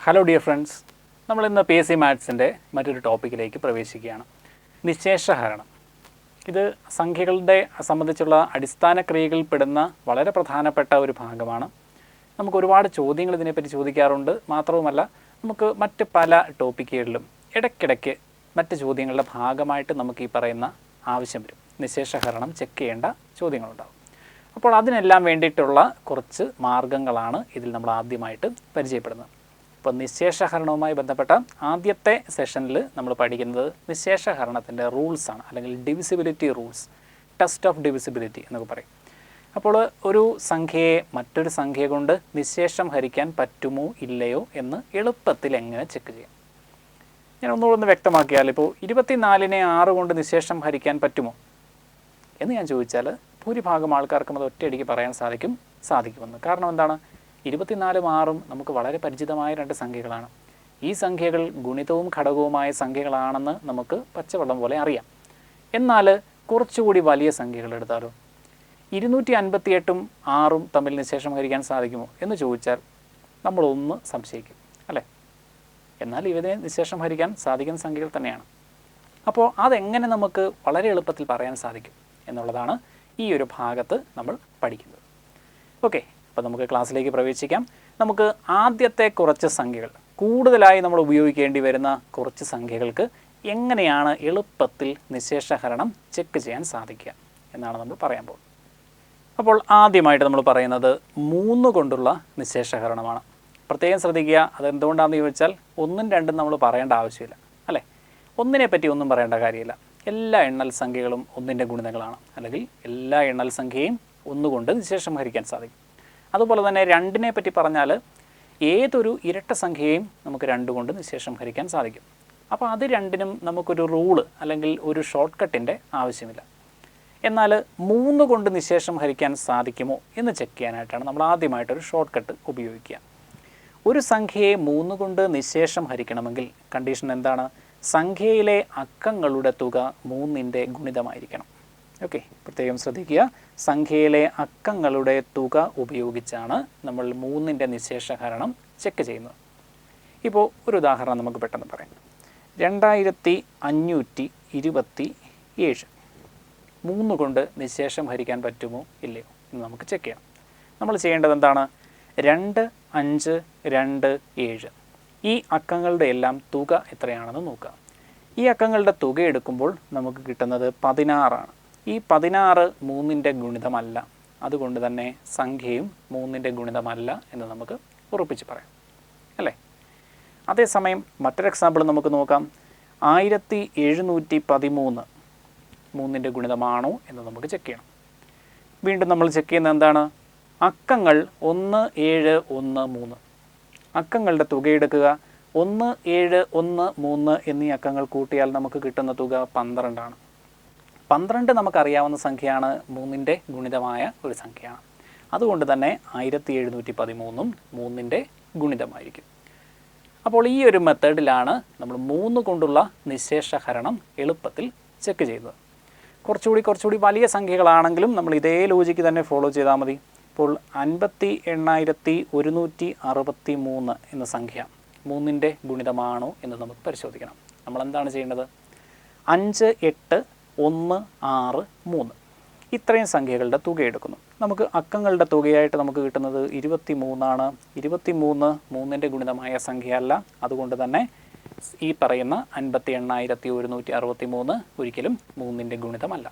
Hello dear friends, നമ്മളിന്ന് P S C മാത്സിൻ്റെ മറ്റൊരു ടോപ്പിക്കിലേക്ക് പ്രവേശിക്കുകയാണ്. നിശേഷഹരണം. ഇത് സംഖ്യകളുടെ സംബന്ധിച്ചുള്ള അടിസ്ഥാന ക്രിയകളിൽ പെടുന്ന വളരെ പ്രധാനപ്പെട്ട ഒരു ഭാഗമാണ്. നമുക്ക് ഒരുപാട് ചോദ്യങ്ങൾ ഇതിനെപ്പറ്റി ചോദിക്കാറുണ്ട്. മാത്രവുമല്ല, നമുക്ക് മറ്റ് പല ടോപ്പിക്കുകളിലും ഇടയ്ക്കിടയ്ക്ക് മറ്റ് ചോദ്യങ്ങളുടെ ഭാഗമായിട്ട് നമുക്ക് ഈ പറയുന്ന ആവശ്യം വരും. നിശേഷഹരണം ചെക്ക് ചെയ്യേണ്ട ചോദ്യങ്ങളുണ്ടാകും. അപ്പോൾ അതിനെല്ലാം വേണ്ടിയിട്ടുള്ള കുറച്ച് മാർഗ്ഗങ്ങളാണ് ഇതിൽ നമ്മൾ ആദ്യമായിട്ട് പരിചയപ്പെടുന്നത്. ഇപ്പോൾ നിശേഷഹരണവുമായി ബന്ധപ്പെട്ട ആദ്യത്തെ സെഷനിൽ നമ്മൾ പഠിക്കുന്നത് നിശേഷഹരണത്തിൻ്റെ റൂൾസാണ്, അല്ലെങ്കിൽ divisibility rules, test of divisibility എന്നൊക്കെ പറയും. അപ്പോൾ ഒരു സംഖ്യയെ മറ്റൊരു സംഖ്യ കൊണ്ട് നിശേഷം ഹരിക്കാൻ പറ്റുമോ ഇല്ലയോ എന്ന് എളുപ്പത്തിൽ എങ്ങനെ ചെക്ക് ചെയ്യാം. ഞാൻ ഒന്നുകൂടെ വ്യക്തമാക്കിയാൽ, ഇപ്പോൾ 24നെ 6 കൊണ്ട് നിശേഷം ഹരിക്കാൻ പറ്റുമോ എന്ന് ഞാൻ ചോദിച്ചാൽ ഭൂരിഭാഗം ആൾക്കാർക്കും അത് ഒറ്റയടിക്ക് പറയാൻ സാധിക്കുമെന്ന്. കാരണം എന്താണ്? 24ഉം 6ഉം നമുക്ക് വളരെ പരിചിതമായ രണ്ട് സംഖ്യകളാണ്. ഈ സംഖ്യകൾ ഗുണിതവും ഘടകവുമായ സംഖ്യകളാണെന്ന് നമുക്ക് പച്ചവെള്ളം പോലെ അറിയാം. എന്നാൽ കുറച്ചുകൂടി വലിയ സംഖ്യകൾ എടുത്താലോ, 258ഉം 6ഉം തമ്മിൽ നിശേഷം ഹരിക്കാൻ സാധിക്കുമോ എന്ന് ചോദിച്ചാൽ നമ്മളൊന്ന് സംശയിക്കും, അല്ലേ? എന്നാൽ ഇവരെ നിശേഷം ഹരിക്കാൻ സാധിക്കുന്ന സംഖ്യകൾ തന്നെയാണ്. അപ്പോൾ അതെങ്ങനെ നമുക്ക് വളരെ എളുപ്പത്തിൽ പറയാൻ സാധിക്കും എന്നുള്ളതാണ് ഈ ഒരു ഭാഗത്ത് നമ്മൾ പഠിക്കുന്നത്. ഓക്കെ, അപ്പോൾ നമുക്ക് ക്ലാസ്സിലേക്ക് പ്രവേശിക്കാം. നമുക്ക് ആദ്യത്തെ കുറച്ച് സംഖ്യകൾ, കൂടുതലായി നമ്മൾ ഉപയോഗിക്കേണ്ടി വരുന്ന കുറച്ച് സംഖ്യകൾക്ക് എങ്ങനെയാണ് എളുപ്പത്തിൽ നിശേഷഹരണം ചെക്ക് ചെയ്യാൻ സാധിക്കുക എന്നാണ് നമ്മൾ പറയാൻ പോകുന്നത്. അപ്പോൾ ആദ്യമായിട്ട് നമ്മൾ പറയുന്നത് 3 കൊണ്ടുള്ള നിശേഷഹരണമാണ്. പ്രത്യേകം ശ്രദ്ധിക്കുക. അതെന്തുകൊണ്ടാണെന്ന് ചോദിച്ചാൽ 1ഉം 2ഉം നമ്മൾ പറയേണ്ട ആവശ്യമില്ല, അല്ലേ? 1നെ പറ്റി ഒന്നും പറയേണ്ട കാര്യമില്ല. എല്ലാ എണ്ണൽ സംഖ്യകളും 1ൻ്റെ ഗുണിതങ്ങളാണ്, അല്ലെങ്കിൽ എല്ലാ എണ്ണൽ സംഖ്യയും 1 കൊണ്ട് നിശേഷം ഹരിക്കാൻ സാധിക്കും. അതുപോലെ തന്നെ 2നെ പറ്റി പറഞ്ഞാൽ ഏതൊരു ഇരട്ട സംഖ്യയും നമുക്ക് 2 കൊണ്ട് നിശേഷം ഹരിക്കാൻ സാധിക്കും. അപ്പോൾ അത് രണ്ടിനും നമുക്കൊരു റൂള് അല്ലെങ്കിൽ ഒരു ഷോർട്ട് കട്ടിൻ്റെ ആവശ്യമില്ല. എന്നാൽ 3 കൊണ്ട് നിശേഷം ഹരിക്കാൻ സാധിക്കുമോ എന്ന് ചെക്ക് ചെയ്യാനായിട്ടാണ് നമ്മൾ ആദ്യമായിട്ടൊരു ഷോർട്ട് കട്ട് ഉപയോഗിക്കുക. ഒരു സംഖ്യയെ 3 കൊണ്ട് നിശേഷം ഹരിക്കണമെങ്കിൽ കണ്ടീഷൻ എന്താണ്? സംഖ്യയിലെ അക്കങ്ങളുടെ തുക 3ൻ്റെ ഗുണിതമായിരിക്കണം. ഓക്കെ, പ്രത്യേകം ശ്രദ്ധിക്കുക. സംഖ്യയിലെ അക്കങ്ങളുടെ തുക ഉപയോഗിച്ചാണ് നമ്മൾ 3ൻ്റെ നിശേഷഹരണം ചെക്ക് ചെയ്യുന്നത്. ഇപ്പോൾ ഒരു ഉദാഹരണം നമുക്ക് പെട്ടെന്ന് പറയാം. 2527 3 കൊണ്ട് നിശേഷം ഹരിക്കാൻ പറ്റുമോ ഇല്ലയോ എന്ന് നമുക്ക് ചെക്ക് ചെയ്യാം. നമ്മൾ ചെയ്യേണ്ടത് എന്താണ്? 2, 5, 2, 7 ഈ അക്കങ്ങളുടെ എല്ലാം തുക എത്രയാണെന്ന് നോക്കുക. ഈ അക്കങ്ങളുടെ തുക എടുക്കുമ്പോൾ നമുക്ക് കിട്ടുന്നത് 16 ആണ്. ഈ 16 3ൻ്റെ ഗുണിതമല്ല. അതുകൊണ്ട് തന്നെ സംഖ്യയും 3ൻ്റെ ഗുണിതമല്ല എന്ന് നമുക്ക് ഉറപ്പിച്ച് പറയാം, അല്ലേ? അതേസമയം മറ്റൊരു എക്സാമ്പിൾ നമുക്ക് നോക്കാം. 1713 3ൻ്റെ ഗുണിതമാണോ എന്ന് നമുക്ക് ചെക്ക് ചെയ്യണം. വീണ്ടും നമ്മൾ ചെക്ക് ചെയ്യുന്നത് എന്താണ്? അക്കങ്ങൾ 1, 7, 1, 3 അക്കങ്ങളുടെ തുക എടുക്കുക. 1, 7, 1, 3 എന്നീ അക്കങ്ങൾ കൂട്ടിയാൽ നമുക്ക് കിട്ടുന്ന തുക 12 ആണ്. 12 നമുക്കറിയാവുന്ന സംഖ്യയാണ്, 3ൻ്റെ ഗുണിതമായ ഒരു സംഖ്യയാണ്. അതുകൊണ്ട് തന്നെ 1713ഉം 3ൻ്റെ ഗുണിതമായിരിക്കും. അപ്പോൾ ഈ ഒരു മെത്തേഡിലാണ് നമ്മൾ 3 കൊണ്ടുള്ള നിശേഷഹരണം എളുപ്പത്തിൽ ചെക്ക് ചെയ്തത്. കുറച്ചുകൂടി വലിയ സംഖ്യകളാണെങ്കിലും നമ്മൾ ഇതേ ലോജിക്ക് തന്നെ ഫോളോ ചെയ്താൽ മതി. ഇപ്പോൾ 58,163 എന്ന സംഖ്യ 3ൻ്റെ ഗുണിതമാണോ എന്ന് നമുക്ക് പരിശോധിക്കണം. നമ്മൾ എന്താണ് ചെയ്യേണ്ടത്? 5, 8, 1, 6, 3 ഇത്രയും സംഖ്യകളുടെ തുക എടുക്കുന്നു. നമുക്ക് അക്കങ്ങളുടെ തുകയായിട്ട് നമുക്ക് കിട്ടുന്നത് 23 ആണ്. 23 3ൻ്റെ ഗുണിതമായ സംഖ്യയല്ല. അതുകൊണ്ട് തന്നെ ഈ പറയുന്ന 58,163 ഒരിക്കലും 3ൻ്റെ ഗുണിതമല്ല.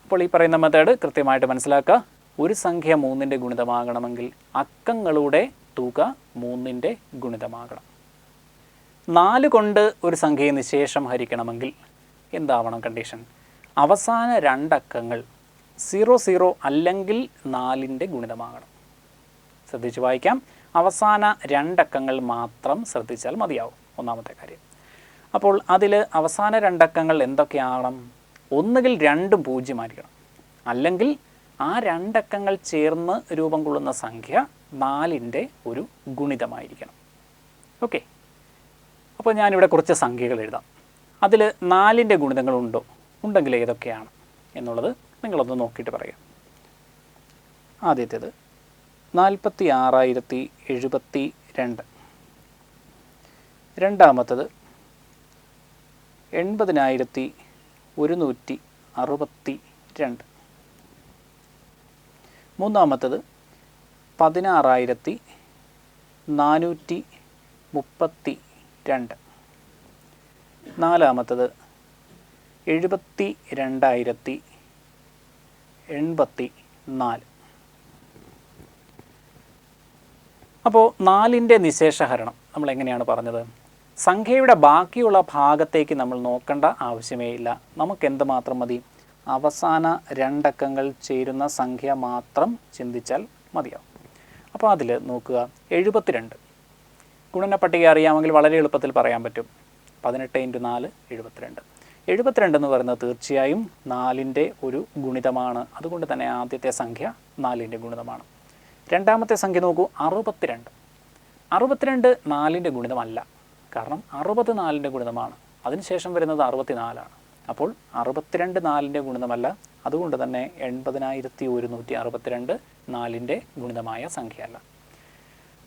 അപ്പോൾ ഈ പറയുന്ന മെത്തേഡ് കൃത്യമായിട്ട് മനസ്സിലാക്കുക. ഒരു സംഖ്യ 3ൻ്റെ ഗുണിതമാകണമെങ്കിൽ അക്കങ്ങളുടെ തുക 3ൻ്റെ ഗുണിതമാകണം. 4 കൊണ്ട് ഒരു സംഖ്യയെ നിശേഷം ഹരിക്കണമെങ്കിൽ എന്താവണം കണ്ടീഷൻ? അവസാന 2 അക്കങ്ങൾ 00 അല്ലെങ്കിൽ 4ൻ്റെ ഗുണിതമാകണം. ശ്രദ്ധിച്ച് വായിക്കാം. അവസാന 2 അക്കങ്ങൾ മാത്രം ശ്രദ്ധിച്ചാൽ മതിയാവും, ഒന്നാമത്തെ കാര്യം. അപ്പോൾ അതിൽ അവസാന 2 അക്കങ്ങൾ എന്തൊക്കെയാകണം? ഒന്നുകിൽ 2ഉം 0 ആയിരിക്കണം, അല്ലെങ്കിൽ ആ 2 അക്കങ്ങൾ ചേർന്ന് രൂപം കൊള്ളുന്ന സംഖ്യ 4ൻ്റെ ഒരു ഗുണിതമായിരിക്കണം. ഓക്കെ, അപ്പോൾ ഞാനിവിടെ കുറച്ച് സംഖ്യകൾ എഴുതാം. അതിൽ 4ൻ്റെ ഗുണിതങ്ങളുണ്ടോ? ഉണ്ടെങ്കിൽ ഏതൊക്കെയാണ് എന്നുള്ളത് നിങ്ങളൊന്ന് നോക്കിയിട്ട് പറയാം. ആദ്യത്തേത് 46,072. രണ്ടാമത്തത് 80,162. മൂന്നാമത്തത് 16,432. നാലാമത്തത് 72,084. അപ്പോൾ 4ൻ്റെ നിശേഷഹരണം നമ്മൾ എങ്ങനെയാണ് പറഞ്ഞത്? സംഖ്യയുടെ ബാക്കിയുള്ള ഭാഗത്തേക്ക് നമ്മൾ നോക്കേണ്ട ആവശ്യമേ ഇല്ല. നമുക്ക് എന്തുമാത്രം മതി? അവസാന രണ്ടക്കങ്ങൾ ചേരുന്ന സംഖ്യ മാത്രം ചിന്തിച്ചാൽ മതിയാവും. അപ്പോൾ അതിൽ നോക്കുക, 72 ഗുണന പട്ടിക അറിയാമെങ്കിൽ വളരെ എളുപ്പത്തിൽ പറയാൻ പറ്റും. 18 × 4 72. 72 എന്ന് പറയുന്നത് തീർച്ചയായും 4ൻ്റെ ഒരു ഗുണിതമാണ്. അതുകൊണ്ട് തന്നെ ആദ്യത്തെ സംഖ്യ 4ൻ്റെ ഗുണിതമാണ്. രണ്ടാമത്തെ സംഖ്യ നോക്കൂ, 62. 62 4ൻ്റെ ഗുണിതമല്ല, കാരണം 60 4ൻ്റെ ഗുണിതമാണ്. അതിനുശേഷം വരുന്നത് 64 ആണ്. അപ്പോൾ 62 4ൻ്റെ ഗുണിതമല്ല. അതുകൊണ്ട് തന്നെ 80,162 4ൻ്റെ ഗുണിതമായ സംഖ്യയല്ല.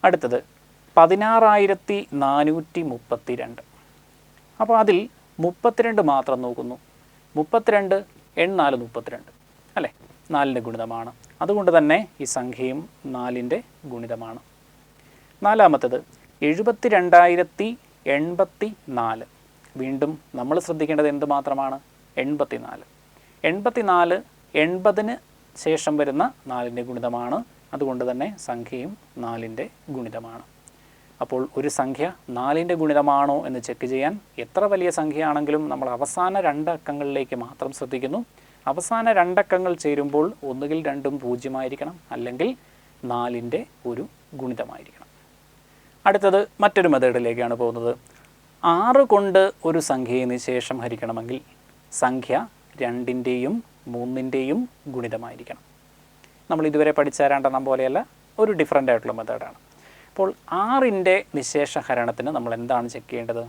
അടുത്തത് 16,432. അപ്പോൾ അതിൽ 32 മാത്രം നോക്കുന്നു. 32 4 32 അല്ലേ, 4ൻ്റെ ഗുണിതമാണ്. അതുകൊണ്ട് തന്നെ ഈ സംഖ്യയും 4ൻ്റെ ഗുണിതമാണ്. നാലാമത്തത് 72,084. വീണ്ടും നമ്മൾ ശ്രദ്ധിക്കേണ്ടത് എന്ത് മാത്രമാണ്? 84. 84 80ന് ശേഷം വരുന്ന 4ൻ്റെ ഗുണിതമാണ്. അതുകൊണ്ട് തന്നെ സംഖ്യയും 4ൻ്റെ ഗുണിതമാണ്. അപ്പോൾ ഒരു സംഖ്യ 4ൻ്റെ ഗുണിതമാണോ എന്ന് ചെക്ക് ചെയ്യാൻ എത്ര വലിയ സംഖ്യയാണെങ്കിലും നമ്മൾ അവസാന 2 അക്കങ്ങളിലേക്ക് മാത്രം ശ്രദ്ധിക്കുന്നു. അവസാന 2 അക്കങ്ങൾ ചേരുമ്പോൾ ഒന്നുകിൽ 2ഉം 0 ആയിരിക്കണം, അല്ലെങ്കിൽ 4ൻ്റെ ഒരു ഗുണിതമായിരിക്കണം. അടുത്തത് മറ്റൊരു മെത്തേഡിലേക്കാണ് പോകുന്നത്. 6 കൊണ്ട് ഒരു സംഖ്യയെ നിശേഷം ഹരിക്കണമെങ്കിൽ സംഖ്യ 2ൻ്റെയും 3ൻ്റെയും ഗുണിതമായിരിക്കണം. നമ്മൾ ഇതുവരെ പഠിച്ച രണ്ടെണ്ണം പോലെയല്ല, ഒരു ഡിഫറൻ്റ് ആയിട്ടുള്ള മെത്തേഡാണ്. അപ്പോൾ 6ൻ്റെ നിശേഷ ഹരണത്തിന് നമ്മൾ എന്താണ് ചെക്ക് ചെയ്യേണ്ടത്?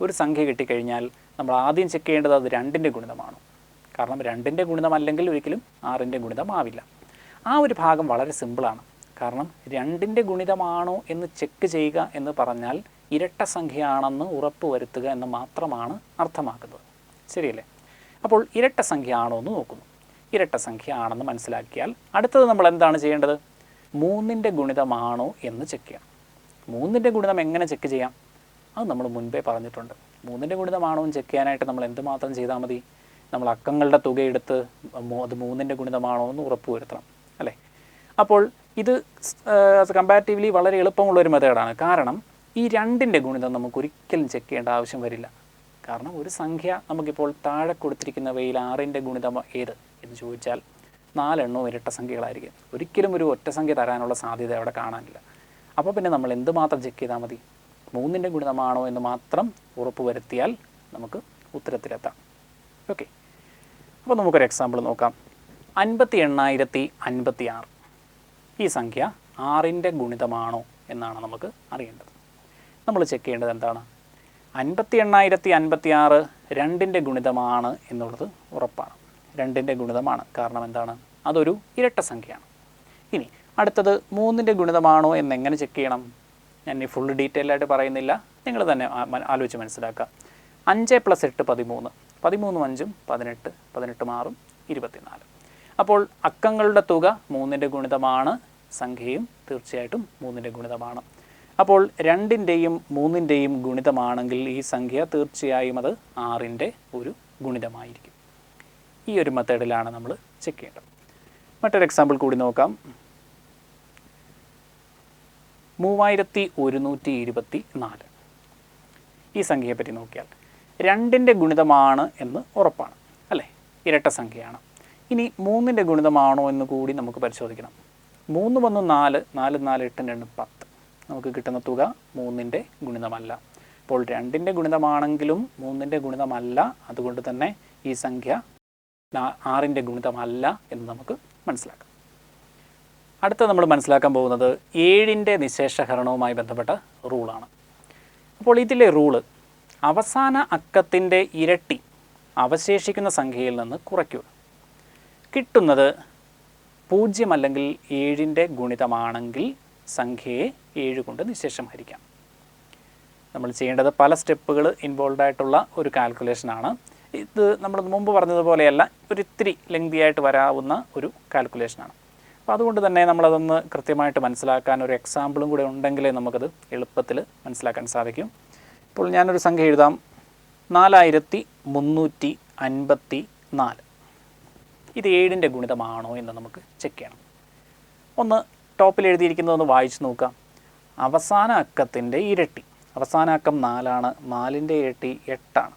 ഒരു സംഖ്യ കിട്ടിക്കഴിഞ്ഞാൽ നമ്മൾ ആദ്യം ചെക്ക് ചെയ്യേണ്ടത് അത് 2ൻ്റെ ഗുണിതമാണോ. കാരണം 2ൻ്റെ ഗുണിതമല്ലെങ്കിൽ ഒരിക്കലും 6ൻ്റെ ഗുണിതമാവില്ല. ആ ഒരു ഭാഗം വളരെ സിമ്പിളാണ്. കാരണം 2ൻ്റെ ഗുണിതമാണോ എന്ന് ചെക്ക് ചെയ്യുക എന്ന് പറഞ്ഞാൽ ഇരട്ട സംഖ്യയാണെന്ന് ഉറപ്പ് വരുത്തുക എന്ന് മാത്രമാണ് അർത്ഥമാക്കുന്നത്. ശരിയല്ലേ? അപ്പോൾ ഇരട്ട സംഖ്യ ആണോ എന്ന് നോക്കുന്നു. ഇരട്ട സംഖ്യ ആണെന്ന് മനസ്സിലാക്കിയാൽ അടുത്തത് നമ്മൾ എന്താണ് ചെയ്യേണ്ടത്? 3ൻ്റെ ഗുണിതമാണോ എന്ന് ചെക്ക് ചെയ്യണം. 3ൻ്റെ ഗുണിതം എങ്ങനെ ചെക്ക് ചെയ്യാം? അത് നമ്മൾ മുൻപേ പറഞ്ഞിട്ടുണ്ട്. 3ൻ്റെ ഗുണിതമാണോ എന്ന് ചെക്ക് ചെയ്യാനായിട്ട് നമ്മൾ എന്തുമാത്രം ചെയ്താൽ മതി? നമ്മൾ അക്കങ്ങളുടെ തുക എടുത്ത് അത് 3ൻ്റെ ഗുണിതമാണോ എന്ന് ഉറപ്പ് വരുത്തണം, അല്ലേ? അപ്പോൾ ഇത് കമ്പാരിറ്റീവ്ലി വളരെ എളുപ്പമുള്ളൊരു മെത്തേഡാണ്. കാരണം ഈ 2ൻ്റെ ഗുണിതം നമുക്ക് ഒരിക്കലും ചെക്ക് ചെയ്യേണ്ട ആവശ്യം വരില്ല. കാരണം ഒരു സംഖ്യ നമുക്കിപ്പോൾ താഴെ കൊടുത്തിരിക്കുന്നവയിൽ 6ൻ്റെ ഗുണിതം ഏത് എന്ന് ചോദിച്ചാൽ 4 എണ്ണവും ഇരട്ട സംഖ്യകളായിരിക്കും. ഒരിക്കലും ഒരു ഒറ്റ സംഖ്യ തരാനുള്ള സാധ്യത അവിടെ കാണാനില്ല. അപ്പോൾ പിന്നെ നമ്മൾ എന്തുമാത്രം ചെക്ക് ചെയ്താൽ മതി? 3ൻ്റെ ഗുണിതമാണോ എന്ന് മാത്രം ഉറപ്പ് വരുത്തിയാൽ നമുക്ക് ഉത്തരത്തിലെത്താം. ഓക്കെ, അപ്പോൾ നമുക്കൊരു എക്സാമ്പിൾ നോക്കാം. 58,056. ഈ സംഖ്യ 6ൻ്റെ ഗുണിതമാണോ എന്നാണ് നമുക്ക് അറിയേണ്ടത്. നമ്മൾ ചെക്ക് ചെയ്യേണ്ടത് എന്താണ്? 58,056 2ൻ്റെ ഗുണിതമാണ് എന്നുള്ളത് ഉറപ്പാണ്. 2ൻ്റെ ഗുണിതമാണ്. കാരണം എന്താണ്? അതൊരു ഇരട്ട സംഖ്യയാണ്. ഇനി അടുത്തത് 3ൻ്റെ ഗുണിതമാണോ എന്നെങ്ങനെ ചെക്ക് ചെയ്യണം? ഞാൻ ഈ ഫുൾ ഡീറ്റെയിൽ ആയിട്ട് പറയുന്നില്ല, നിങ്ങൾ തന്നെ ആലോചിച്ച് മനസ്സിലാക്കുക. 5 + 8 13. 13 5 18, 18 6 24. അപ്പോൾ അക്കങ്ങളുടെ തുക 3ൻ്റെ ഗുണിതമാണ്, സംഖ്യയും തീർച്ചയായിട്ടും 3ൻ്റെ ഗുണിതമാണ്. അപ്പോൾ 2ൻ്റെയും 3ൻ്റെയും ഗുണിതമാണെങ്കിൽ ഈ സംഖ്യ തീർച്ചയായും അത് 6ൻ്റെ ഒരു ഗുണിതമായിരിക്കും. ഈ ഒരു മെത്തേഡിലാണ് നമ്മൾ ചെക്ക് ചെയ്യേണ്ടത്. മറ്റൊരു എക്സാമ്പിൾ കൂടി നോക്കാം. 3124. ഈ സംഖ്യയെ പറ്റി നോക്കിയാൽ 2ൻ്റെ ഗുണിതമാണ് എന്ന് ഉറപ്പാണ്, അല്ലേ? ഇരട്ട സംഖ്യയാണ്. ഇനി 3ൻ്റെ ഗുണിതമാണോ എന്ന് കൂടി നമുക്ക് പരിശോധിക്കണം. 3 × 1 4, 4 4 8 2 10. നമുക്ക് കിട്ടുന്ന തുക 3ൻ്റെ ഗുണിതമല്ല. അപ്പോൾ 2ൻ്റെ ഗുണിതമാണെങ്കിലും 3ൻ്റെ ഗുണിതമല്ല. അതുകൊണ്ട് തന്നെ ഈ സംഖ്യ 6ൻ്റെ ഗുണിതമല്ല എന്ന് നമുക്ക് മനസ്സിലാക്കാം. അടുത്ത നമ്മൾ മനസ്സിലാക്കാൻ പോകുന്നത് 7ൻ്റെ നിശേഷഹരണവുമായി ബന്ധപ്പെട്ട റൂളാണ്. അപ്പോൾ ഇതിലെ റൂള് അവസാന അക്കത്തിൻ്റെ ഇരട്ടി അവശേഷിക്കുന്ന സംഖ്യയിൽ നിന്ന് കുറയ്ക്കുക. കിട്ടുന്നത് 0 അല്ലെങ്കിൽ 7ൻ്റെ ഗുണിതമാണെങ്കിൽ സംഖ്യയെ 7 കൊണ്ട് നിശേഷം ഹരിക്കാം. നമ്മൾ ചെയ്യേണ്ടത് പല സ്റ്റെപ്പുകൾ ഇൻവോൾവ് ആയിട്ടുള്ള ഒരു കാൽക്കുലേഷനാണ്. ഇത് നമ്മൾ മുമ്പ് പറഞ്ഞതുപോലെയല്ല, ഒരിത്തിരി ലെങ്തി ആയിട്ട് വരാവുന്ന ഒരു കാൽക്കുലേഷനാണ്. അപ്പോൾ അതുകൊണ്ട് തന്നെ നമ്മളതൊന്ന് കൃത്യമായിട്ട് മനസ്സിലാക്കാൻ ഒരു എക്സാമ്പിളും കൂടെ ഉണ്ടെങ്കിലേ നമുക്കത് എളുപ്പത്തിൽ മനസ്സിലാക്കാൻ സാധിക്കും. ഇപ്പോൾ ഞാനൊരു സംഖ്യ എഴുതാം, 4354. ഇത് 7ൻ്റെ ഗുണിതമാണോ എന്ന് നമുക്ക് ചെക്ക് ചെയ്യണം. ഒന്ന് ടോപ്പിൽ എഴുതിയിരിക്കുന്നതൊന്ന് വായിച്ച് നോക്കാം. അവസാന അക്കത്തിൻ്റെ ഇരട്ടി, അവസാന അക്കം 4ആണ്, 4ൻ്റെ ഇരട്ടി 8ആണ്.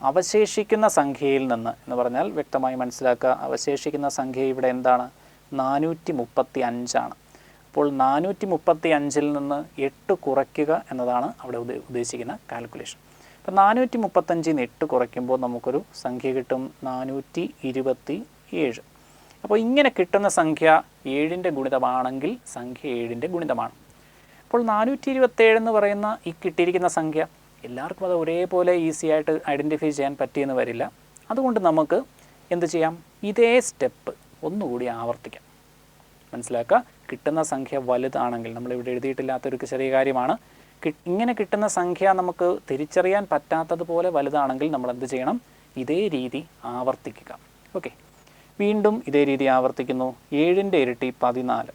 അവശേഷിക്കുന്ന സംഖ്യയിൽ നിന്ന് എന്ന് പറഞ്ഞാൽ വ്യക്തമായി മനസ്സിലാക്കുക, അവശേഷിക്കുന്ന സംഖ്യ ഇവിടെ എന്താണ്? 435ആണ്. അപ്പോൾ 435ൽ നിന്ന് 8 കുറയ്ക്കുക എന്നതാണ് അവിടെ ഉദ്ദേശിക്കുന്ന കാൽക്കുലേഷൻ. അപ്പോൾ 435ൽ നിന്ന് 8 കുറയ്ക്കുമ്പോൾ നമുക്കൊരു സംഖ്യ കിട്ടും 427. അപ്പോൾ ഇങ്ങനെ കിട്ടുന്ന സംഖ്യ 7ൻ്റെ ഗുണിതമാണെങ്കിൽ സംഖ്യ 7ൻ്റെ ഗുണിതമാണ്. അപ്പോൾ 427 എന്ന് പറയുന്ന ഈ കിട്ടിയിരിക്കുന്ന സംഖ്യ എല്ലാവർക്കും അത് ഒരേപോലെ ഈസി ആയിട്ട് ഐഡൻറ്റിഫൈ ചെയ്യാൻ പറ്റിയെന്ന് വരില്ല. അതുകൊണ്ട് നമുക്ക് എന്ത് ചെയ്യാം? ഇതേ സ്റ്റെപ്പ് ഒന്നുകൂടി ആവർത്തിക്കാം. മനസ്സിലാക്കുക, കിട്ടുന്ന സംഖ്യ വലുതാണെങ്കിൽ, നമ്മളിവിടെ എഴുതിയിട്ടില്ലാത്തൊരു ചെറിയ കാര്യമാണ്, ഇങ്ങനെ കിട്ടുന്ന സംഖ്യ നമുക്ക് തിരിച്ചറിയാൻ പറ്റാത്തതുപോലെ വലുതാണെങ്കിൽ നമ്മൾ എന്ത് ചെയ്യണം? ഇതേ രീതി ആവർത്തിക്കുക. ഓക്കെ, വീണ്ടും ഇതേ രീതി ആവർത്തിക്കുന്നു. 7ൻ്റെ ഇരട്ടി 14,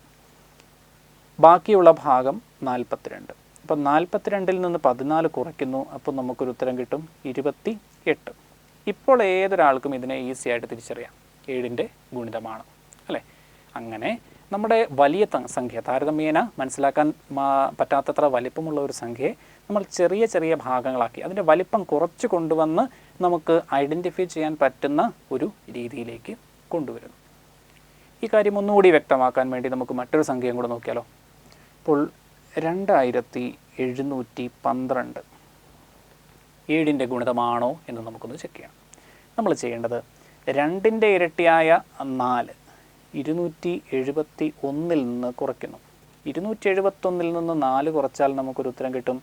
ബാക്കിയുള്ള ഭാഗം 42. അപ്പോൾ 42ൽ നിന്ന് 14 കുറയ്ക്കുന്നു, അപ്പോൾ നമുക്കൊരു ഉത്തരം കിട്ടും 28. ഇപ്പോൾ ഏതൊരാൾക്കും ഇതിനെ ഈസി ആയിട്ട് തിരിച്ചറിയാം, 7ൻ്റെ ഗുണിതമാണ് അല്ലേ? അങ്ങനെ നമ്മുടെ വലിയ സംഖ്യ, താരതമ്യേന മനസ്സിലാക്കാൻ പറ്റാത്തത്ര വലിപ്പമുള്ള ഒരു സംഖ്യയെ നമ്മൾ ചെറിയ ചെറിയ ഭാഗങ്ങളാക്കി അതിൻ്റെ വലിപ്പം കുറച്ച് കൊണ്ടുവന്ന് നമുക്ക് ഐഡൻറ്റിഫൈ ചെയ്യാൻ പറ്റുന്ന ഒരു രീതിയിലേക്ക് കൊണ്ടുവരുന്നു. ഈ കാര്യം ഒന്നുകൂടി വ്യക്തമാക്കാൻ വേണ്ടി നമുക്ക് മറ്റൊരു സംഖ്യയും കൂടെ നോക്കിയാലോ. ഇപ്പോൾ 2712 7ൻ്റെ ഗുണിതമാണോ എന്ന് നമുക്കൊന്ന് ചെക്ക് ചെയ്യാം. നമ്മൾ ചെയ്യേണ്ടത് 2ൻ്റെ ഇരട്ടിയായ 4 271ൽ നിന്ന് കുറയ്ക്കുന്നു. 271ൽ നിന്ന് 4 കുറച്ചാൽ നമുക്കൊരു ഉത്തരം കിട്ടും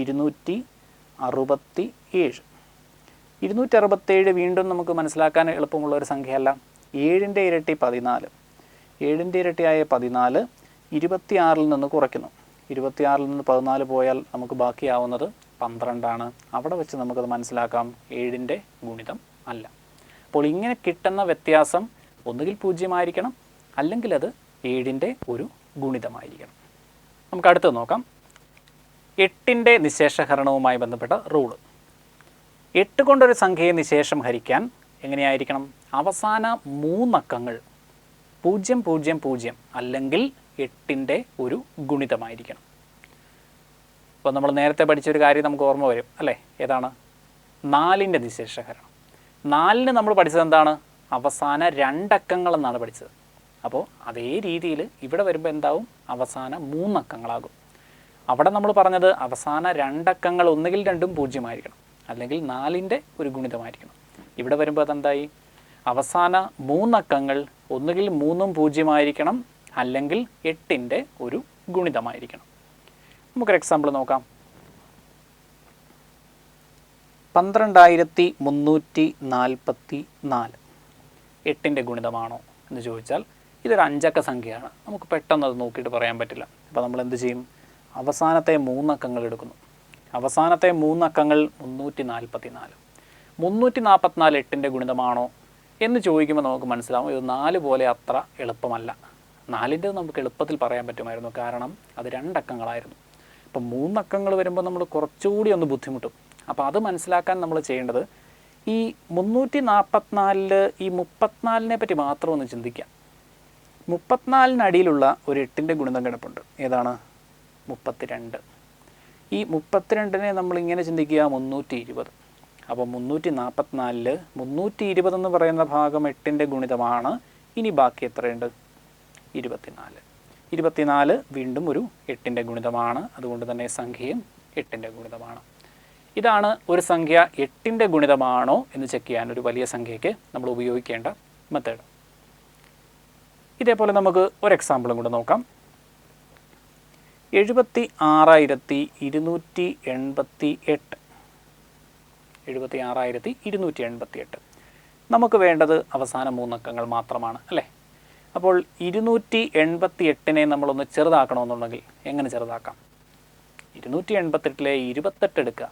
267. 267 വീണ്ടും നമുക്ക് മനസ്സിലാക്കാൻ എളുപ്പമുള്ള ഒരു സംഖ്യയല്ല. 7ൻ്റെ ഇരട്ടി 14, 7ൻ്റെ ഇരട്ടിയായ 14 26ൽ നിന്ന് കുറയ്ക്കുന്നു. 26ൽ നിന്ന് 14 പോയാൽ നമുക്ക് ബാക്കിയാവുന്നത് 12ആണ്. അവിടെ വെച്ച് നമുക്കത് മനസ്സിലാക്കാം 7ൻ്റെ ഗുണിതം അല്ല. അപ്പോൾ ഇങ്ങനെ കിട്ടുന്ന വ്യത്യാസം ഒന്നുകിൽ 0 ആയിരിക്കണം, അല്ലെങ്കിൽ അത് 7ൻ്റെ ഒരു ഗുണിതമായിരിക്കണം. നമുക്ക് അടുത്ത് നോക്കാം. 8ൻ്റെ നിശേഷഹരണവുമായി ബന്ധപ്പെട്ട റൂള്. 8 കൊണ്ടൊരു സംഖ്യയെ നിശേഷം ഹരിക്കാൻ എങ്ങനെയായിരിക്കണം? അവസാന 3 അക്കങ്ങൾ 000 അല്ലെങ്കിൽ 8ൻ്റെ ഒരു ഗുണിതമായിരിക്കണം. അപ്പോൾ നമ്മൾ നേരത്തെ പഠിച്ചൊരു കാര്യം നമുക്ക് ഓർമ്മ വരും അല്ലേ? ഏതാണ്? 4ൻ്റെ നിശേഷഹരണം. 4ന് നമ്മൾ പഠിച്ചത് എന്താണ്? അവസാന 2 അക്കങ്ങൾ എന്നാണ് പഠിച്ചത്. അപ്പോൾ അതേ രീതിയിൽ ഇവിടെ വരുമ്പോൾ എന്താവും? അവസാന 3 അക്കങ്ങളാകും. അവിടെ നമ്മൾ പറഞ്ഞത് അവസാന 2 അക്കങ്ങൾ ഒന്നുകിൽ 2ഉം 0 ആയിരിക്കണം, അല്ലെങ്കിൽ 4ൻ്റെ ഒരു ഗുണിതമായിരിക്കണം. ഇവിടെ വരുമ്പോൾ അതെന്തായി? അവസാന 3 അക്കങ്ങൾ ഒന്നുകിൽ 3ഉം 0 ആയിരിക്കണം, അല്ലെങ്കിൽ 8ൻ്റെ ഒരു ഗുണിതമായിരിക്കണം. നമുക്കൊരു എക്സാമ്പിൾ നോക്കാം. 12344 8ൻ്റെ ഗുണിതമാണോ എന്ന് ചോദിച്ചാൽ ഇതൊരു 5 അക്ക സംഖ്യയാണ്. നമുക്ക് പെട്ടെന്ന് അത് നോക്കിയിട്ട് പറയാൻ പറ്റില്ല. അപ്പോൾ നമ്മൾ എന്ത് ചെയ്യും? അവസാനത്തെ 3 അക്കങ്ങൾ എടുക്കുന്നു. അവസാനത്തെ 3 അക്കങ്ങൾ 344. 344 8ൻ്റെ ഗുണിതമാണോ എന്ന് ചോദിക്കുമ്പോൾ നമുക്ക് മനസ്സിലാവും ഇത് 4 പോലെ അത്ര എളുപ്പമല്ല. 4ൻ്റെ നമുക്ക് എളുപ്പത്തിൽ പറയാൻ പറ്റുമായിരുന്നു, കാരണം അത് 2 അക്കങ്ങളായിരുന്നു. അപ്പം 3 അക്കങ്ങൾ വരുമ്പോൾ നമ്മൾ കുറച്ചുകൂടി ഒന്ന് ബുദ്ധിമുട്ടും. അപ്പോൾ അത് മനസ്സിലാക്കാൻ നമ്മൾ ചെയ്യേണ്ടത് ഈ 344 ഈ 34നെ പറ്റി മാത്രം ഒന്ന് ചിന്തിക്കാം. 34-നടിയിലുള്ള ഒരു 8ൻ്റെ ഗുണിതം കിടപ്പുണ്ട്. ഏതാണ്? 32. ഈ 32നെ നമ്മളിങ്ങനെ ചിന്തിക്കുക 320. അപ്പോൾ 344 320 എന്ന് പറയുന്ന ഭാഗം 8ൻ്റെ ഗുണിതമാണ്. ഇനി ബാക്കി എത്രയുണ്ട്? 24. 24 വീണ്ടും ഒരു 8ൻ്റെ ഗുണിതമാണ്. അതുകൊണ്ട് തന്നെ സംഖ്യയും 8ൻ്റെ ഗുണിതമാണ്. ഇതാണ് ഒരു സംഖ്യ 8ൻ്റെ ഗുണിതമാണോ എന്ന് ചെക്ക് ചെയ്യാൻ ഒരു വലിയ സംഖ്യയ്ക്ക് നമ്മൾ ഉപയോഗിക്കേണ്ട മെത്തേഡ്. ഇതേപോലെ നമുക്ക് ഒരു എക്സാമ്പിളും കൂടെ നോക്കാം. 76288. 76288. നമുക്ക് വേണ്ടത് അവസാന 3 അക്കങ്ങൾ മാത്രമാണ് അല്ലേ? അപ്പോൾ 288നെ നമ്മളൊന്ന് ചെറുതാക്കണമെന്നുണ്ടെങ്കിൽ എങ്ങനെ ചെറുതാക്കാം? 288 28 എടുക്കുക.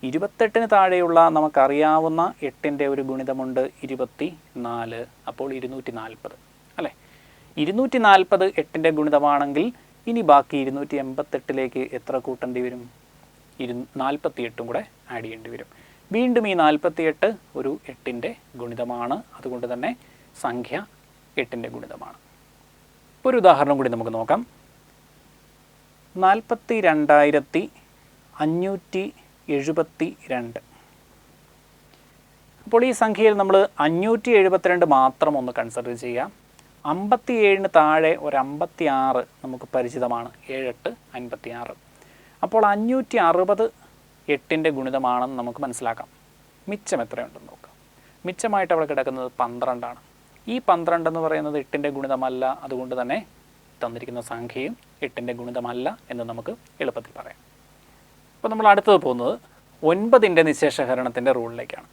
28 താഴെയുള്ള നമുക്കറിയാവുന്ന 8ൻ്റെ ഒരു ഗുണിതമുണ്ട് 24, അപ്പോൾ 240 അല്ലേ. 240 8ൻ്റെ ഗുണിതമാണെങ്കിൽ ഇനി ബാക്കി 288 എത്ര കൂട്ടേണ്ടി വരും? 48 കൂടെ ആഡ് ചെയ്യേണ്ടി വരും. വീണ്ടും ഈ 48 ഒരു 8ൻ്റെ ഗുണിതമാണ്, അതുകൊണ്ട് തന്നെ സംഖ്യ 8ൻ്റെ ഗുണിതമാണ്. ഒരു ഉദാഹരണം കൂടി നമുക്ക് നോക്കാം. 42,572. അപ്പോൾ ഈ സംഖ്യയിൽ നമ്മൾ 572 മാത്രം ഒന്ന് കൺസിഡർ ചെയ്യാം. 57 താഴെ ഒരു 56 നമുക്ക് പരിചിതമാണ്. 7 8 56. അപ്പോൾ 560 8ൻ്റെ ഗുണിതമാണെന്ന് നമുക്ക് മനസ്സിലാക്കാം. മിച്ചം എത്രയുണ്ടെന്ന് നോക്കാം. മിച്ചമായിട്ട് അവിടെ കിടക്കുന്നത് 12 ആണ്. ഈ 12 എന്ന് പറയുന്നത് 8ൻ്റെ ഗുണിതമല്ല, അതുകൊണ്ട് തന്നെ തന്നിരിക്കുന്ന സംഖ്യയും 8ൻ്റെ ഗുണിതമല്ല എന്ന് നമുക്ക് എളുപ്പത്തിൽ പറയാം. അപ്പോൾ നമ്മൾ അടുത്തത് പോകുന്നത് 9ൻ്റെ നിശേഷഹരണത്തിൻ്റെ റൂളിലേക്കാണ്.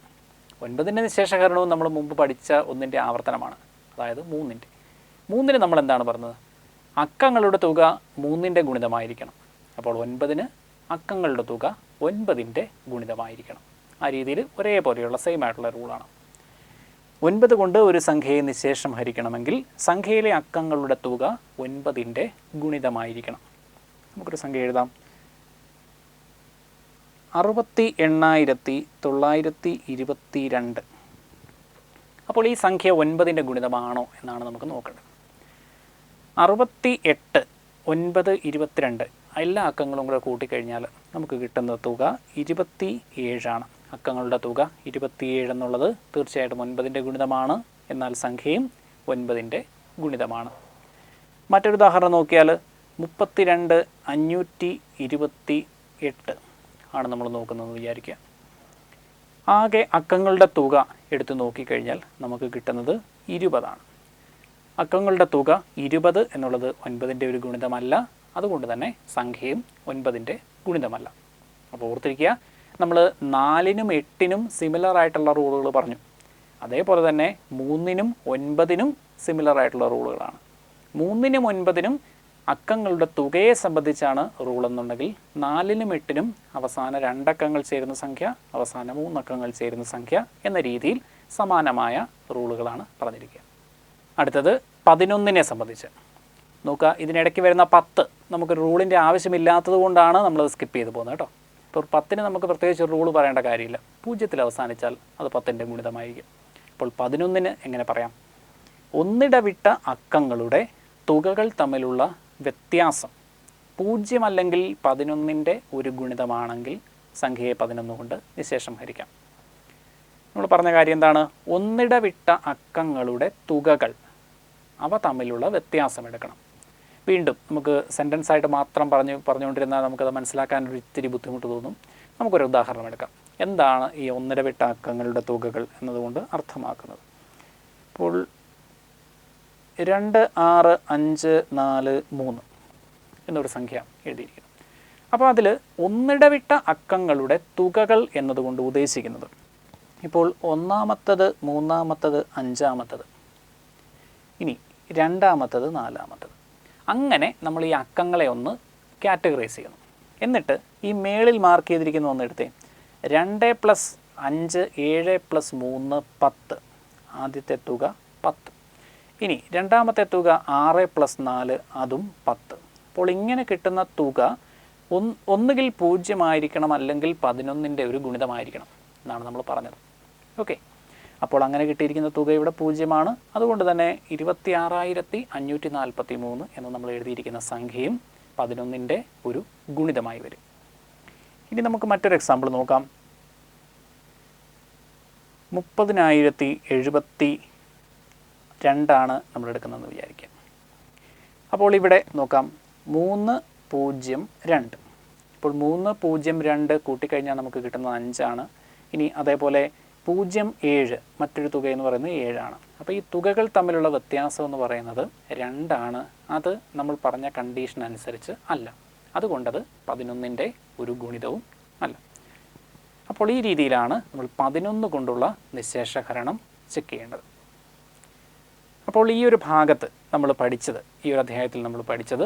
9ൻ്റെ നിശേഷഹരണവും നമ്മൾ മുമ്പ് പഠിച്ച ഒന്നിൻ്റെ ആവർത്തനമാണ്, അതായത് 3ൻ്റെ. 3ന് നമ്മൾ എന്താണ് പറഞ്ഞത്? അക്കങ്ങളുടെ തുക 3ൻ്റെ ഗുണിതമായിരിക്കണം. അപ്പോൾ 9ന് അക്കങ്ങളുടെ തുക 9ൻ്റെ ഗുണിതമായിരിക്കണം. ആ രീതിയിൽ ഒരേപോലെയുള്ള സെയിം ആയിട്ടുള്ള റൂളാണ്. 9 കൊണ്ട് ഒരു സംഖ്യയെ നിശേഷം ഹരിക്കണമെങ്കിൽ സംഖ്യയിലെ അക്കങ്ങളുടെ തുക 9ൻ്റെ ഗുണിതമായിരിക്കണം. നമുക്കൊരു സംഖ്യ എഴുതാം. 68,922. അപ്പോൾ ഈ സംഖ്യ 9ൻ്റെ ഗുണിതമാണോ എന്നാണ് നമുക്ക് നോക്കേണ്ടത്. 68 9 22 എല്ലാ അക്കങ്ങളും കൂടെ കൂട്ടിക്കഴിഞ്ഞാൽ നമുക്ക് കിട്ടുന്ന തുക 27 അക്കങ്ങളുടെ തുക 27 എന്നുള്ളത് തീർച്ചയായിട്ടും 9ൻ്റെ ഗുണിതമാണ്, എന്നാൽ സംഖ്യയും 9ൻ്റെ ഗുണിതമാണ്. മറ്റൊരു ഉദാഹരണം നോക്കിയാൽ 32,528 ആണ് നമ്മൾ നോക്കുന്നതെന്ന് വിചാരിക്കുക. ആകെ അക്കങ്ങളുടെ തുക എടുത്തു നോക്കിക്കഴിഞ്ഞാൽ നമുക്ക് കിട്ടുന്നത് 20. അക്കങ്ങളുടെ തുക 20 എന്നുള്ളത് 9ൻ്റെ ഒരു ഗുണിതമല്ല, അതുകൊണ്ട് തന്നെ സംഖ്യയും 9ൻ്റെ ഗുണിതമല്ല. അപ്പോൾ ഓർത്തിരിക്കുക, നമ്മൾ 4നും 8നും സിമിലർ ആയിട്ടുള്ള റൂളുകൾ പറഞ്ഞു. അതേപോലെ തന്നെ 3നും 9നും സിമിലർ ആയിട്ടുള്ള റൂളുകളാണ്. 3നും 9നും അക്കങ്ങളുടെ തുകയെ സംബന്ധിച്ചാണ് റൂൾ എന്നുണ്ടെങ്കിൽ 4നും 8നും അവസാന 2 അക്കങ്ങൾ ചേരുന്ന സംഖ്യ, അവസാന 3 അക്കങ്ങൾ ചേരുന്ന സംഖ്യ എന്ന രീതിയിൽ സമാനമായ റൂളുകളാണ് പറഞ്ഞിരിക്കുക. അടുത്തത് 11നെ സംബന്ധിച്ച് നോക്കുക. ഇതിനിടയ്ക്ക് വരുന്ന 10 നമുക്ക് റൂളിൻ്റെ ആവശ്യമില്ലാത്തത് കൊണ്ടാണ് നമ്മളത് സ്കിപ്പ് ചെയ്ത് പോകുന്നത് കേട്ടോ. ഇപ്പോൾ 10ന് നമുക്ക് പ്രത്യേകിച്ച് റൂൾ പറയേണ്ട കാര്യമില്ല. 0ൽ അവസാനിച്ചാൽ അത് 10ൻ്റെ ഗുണിതമായിരിക്കും. അപ്പോൾ 11ന് എങ്ങനെ പറയാം? ഒന്നിടവിട്ട അക്കങ്ങളുടെ തുകകൾ തമ്മിലുള്ള വ്യത്യാസം 0 അല്ലെങ്കിൽ 11ൻ്റെ ഒരു ഗുണിതമാണെങ്കിൽ സംഖ്യയെ 11 കൊണ്ട് നിശേഷം ഹരിക്കാം. നമ്മൾ പറഞ്ഞ കാര്യം എന്താണ്? ഒന്നിടവിട്ട അക്കങ്ങളുടെ തുകകൾ അവ തമ്മിലുള്ള വ്യത്യാസം എടുക്കണം. വീണ്ടും നമുക്ക് സെൻറ്റൻസ് ആയിട്ട് മാത്രം പറഞ്ഞുകൊണ്ടിരുന്നാൽ നമുക്കത് മനസ്സിലാക്കാൻ ഒരു ഇത്തിരി ബുദ്ധിമുട്ട് തോന്നും. നമുക്കൊരു ഉദാഹരണം എടുക്കാം. എന്താണ് ഈ ഒന്നിടവിട്ട അക്കങ്ങളുടെ തുകകൾ എന്നതുകൊണ്ട് അർത്ഥമാക്കുന്നത്? ഇപ്പോൾ 2 6 5 4 3 എന്നൊരു സംഖ്യ എഴുതിയിരിക്കുന്നു. അപ്പോൾ അതിൽ ഒന്നിടവിട്ട അക്കങ്ങളുടെ തുകകൾ എന്നതുകൊണ്ട് ഉദ്ദേശിക്കുന്നത് ഇപ്പോൾ 1ാമത്തത് 3ാമത്തത് 5ാമത്തത്, ഇനി 2ാമത്തത് 4ാമത്തത്, അങ്ങനെ നമ്മൾ ഈ അക്കങ്ങളെ ഒന്ന് കാറ്റഗറൈസ് ചെയ്യുന്നു. എന്നിട്ട് ഈ മേളിൽ മാർക്ക് ചെയ്തിരിക്കുന്ന ഒന്ന് എടുത്തേ. 2 + 5 7 + 3 10. ആദ്യത്തെ തുക 10. ഇനി രണ്ടാമത്തെ തുക 6 + 4 അതും 10. അപ്പോൾ ഇങ്ങനെ കിട്ടുന്ന തുക ഒന്നുകിൽ 0 ആയിരിക്കണം, അല്ലെങ്കിൽ 11ൻ്റെ ഒരു ഗുണിതമായിരിക്കണം എന്നാണ് നമ്മൾ പറഞ്ഞത്. ഓക്കെ, അപ്പോൾ അങ്ങനെ കിട്ടിയിരിക്കുന്ന തുക ഇവിടെ 0 അതുകൊണ്ട് തന്നെ 26,543 എന്ന് നമ്മൾ എഴുതിയിരിക്കുന്ന സംഖ്യയും 11ൻ്റെ ഒരു ഗുണിതമായി വരും. ഇനി നമുക്ക് മറ്റൊരു എക്സാമ്പിൾ നോക്കാം. 30,072 നമ്മൾ എടുക്കുന്നതെന്ന് വിചാരിക്കാം. അപ്പോൾ ഇവിടെ നോക്കാം 302. ഇപ്പോൾ 302 കൂട്ടിക്കഴിഞ്ഞാൽ നമുക്ക് കിട്ടുന്നത് 5. ഇനി അതേപോലെ 07 മറ്റൊരു തുക എന്ന് പറയുന്നത് 7. അപ്പോൾ ഈ തുകകൾ തമ്മിലുള്ള വ്യത്യാസം എന്ന് പറയുന്നത് 2. അത് നമ്മൾ പറഞ്ഞ കണ്ടീഷൻ അനുസരിച്ച് അല്ല, അതുകൊണ്ടത് 11ൻ്റെ ഒരു ഗുണിതവും അല്ല. അപ്പോൾ ഈ രീതിയിലാണ് നമ്മൾ 11 കൊണ്ടുള്ള നിശേഷഹരണം ചെക്ക് ചെയ്യേണ്ടത്. അപ്പോൾ ഈ ഒരു ഭാഗത്ത് നമ്മൾ പഠിച്ചത്, ഈ ഒരു അധ്യായത്തിൽ നമ്മൾ പഠിച്ചത്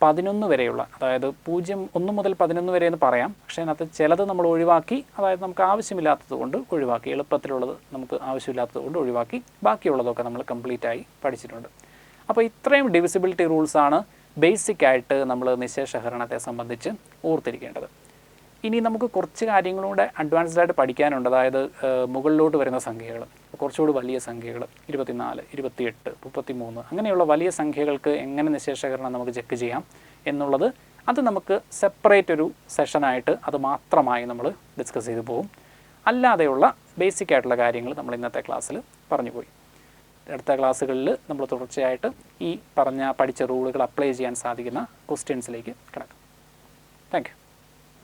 11 വരെയുള്ള, അതായത് 1 മുതൽ 11 വരെ എന്ന് പറയാം, പക്ഷേ അതിനകത്ത് ചിലത് നമ്മൾ ഒഴിവാക്കി, അതായത് നമുക്ക് ആവശ്യമില്ലാത്തത് കൊണ്ട് ഒഴിവാക്കി, എളുപ്പത്തിലുള്ളത് നമുക്ക് ആവശ്യമില്ലാത്തത് കൊണ്ട് ഒഴിവാക്കി, ബാക്കിയുള്ളതൊക്കെ നമ്മൾ കംപ്ലീറ്റ് ആയി പഠിച്ചിട്ടുണ്ട്. അപ്പോൾ ഇത്രയും ഡിവിസിബിലിറ്റി റൂൾസാണ് ബേസിക്കായിട്ട് നമ്മൾ നിശേഷഹരണത്തെ സംബന്ധിച്ച് ഓർത്തിരിക്കേണ്ടത്. ഇനി നമുക്ക് കുറച്ച് കാര്യങ്ങളൂടെ അഡ്വാൻസ്ഡ് ആയിട്ട് പഠിക്കാനുണ്ട്. അതായത് മുകളിലോട്ട് വരുന്ന സംഖ്യകൾ, കുറച്ചുകൂടി വലിയ സംഖ്യകൾ 24, 28, 33 അങ്ങനെയുള്ള വലിയ സംഖ്യകൾക്ക് എങ്ങനെ നിശേഷകരണം നമുക്ക് ചെക്ക് ചെയ്യാം എന്നുള്ളത്, അത് നമുക്ക് സെപ്പറേറ്റ് ഒരു സെഷനായിട്ട് അത് മാത്രമായി നമ്മൾ ഡിസ്കസ് ചെയ്തു പോകും. അല്ലാതെയുള്ള ബേസിക് ആയിട്ടുള്ള കാര്യങ്ങൾ നമ്മൾ ഇന്നത്തെ ക്ലാസ്സിൽ പറഞ്ഞു പോയി. അടുത്ത ക്ലാസ്സുകളിൽ നമ്മൾ തുടർച്ചയായിട്ട് ഈ പഠിച്ച റൂളുകൾ അപ്ലൈ ചെയ്യാൻ സാധിക്കുന്ന ക്വസ്റ്റ്യൻസിലേക്ക് കിടക്കും. Thank you.